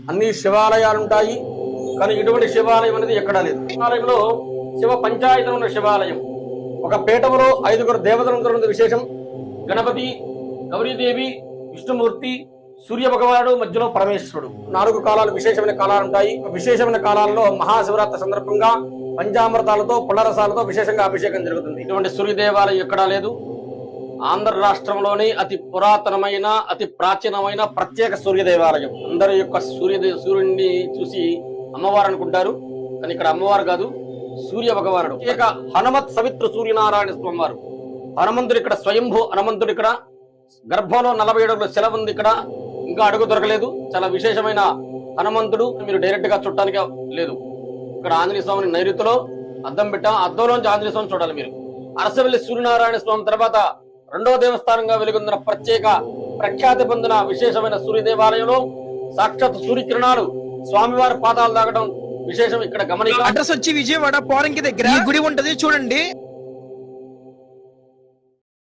అన్ని శివాలయాలు ఉంటాయి, కానీ ఇటువంటి శివాలయం అనేది ఎక్కడా లేదు. శివాలయంలో శివ పంచాయతనం ఉన్న శివాలయం. ఒక పీఠములో 5 దేవతలు ఉన్న విశేషం. గణపతి, గౌరీదేవి, విష్ణుమూర్తి, సూర్య భగవానుడు, మధ్యలో పరమేశ్వరుడు. 4 కాలాలు విశేషమైన కాలాలు ఉంటాయి. విశేషమైన కాలాల్లో మహాశివరాత్రి సందర్భంగా పంచామృతాలతో పుల్లరసాలతో విశేషంగా అభిషేకం జరుగుతుంది. ఇటువంటి సూర్య దేవాలయం ఎక్కడా లేదు. ఆంధ్ర రాష్ట్రంలోని అతి పురాతనమైన, అతి ప్రాచీనమైన ప్రత్యేక సూర్య దేవాలయం. అందరి యొక్క సూర్యుడిని చూసి అమ్మవారు అనుకుంటారు, కానీ ఇక్కడ అమ్మవారు కాదు, సూర్య భగవానుడు. ఇక హనుమత్ సవిత్ర సూర్యనారాయణ స్వామి వారు. హనుమంతుడు ఇక్కడ స్వయంభూ హనుమంతుడు. ఇక్కడ గర్భంలో 47 అడుగుల శిల ఉంది. ఇక్కడ ఇంకా అడుగు దొరకలేదు. చాలా విశేషమైన హనుమంతుడు. మీరు డైరెక్ట్ గా చూడటానికి లేదు. ఇక్కడ ఆంజనేయ స్వామిని నైరుతిలో అద్దం పెట్టాం. అద్దంలోంచి ఆంజనేయ స్వామి చూడాలి మీరు. అరసవెల్లి సూర్యనారాయణ స్వామి తర్వాత 2వ దేవస్థానంగా వెలుగొందిన ప్రత్యేక ప్రఖ్యాతి పొందిన విశేషమైన సూర్య దేవాలయంలో సాక్షాత్ సూర్యకిరణాలు స్వామివారి పాదాలు తాగడం విశేషం. ఇక్కడ గమనిక. అడ్రస్ వచ్చి విజయవాడ పోరంకి దగ్గర ఈ గుడి ఉంటది చూడండి.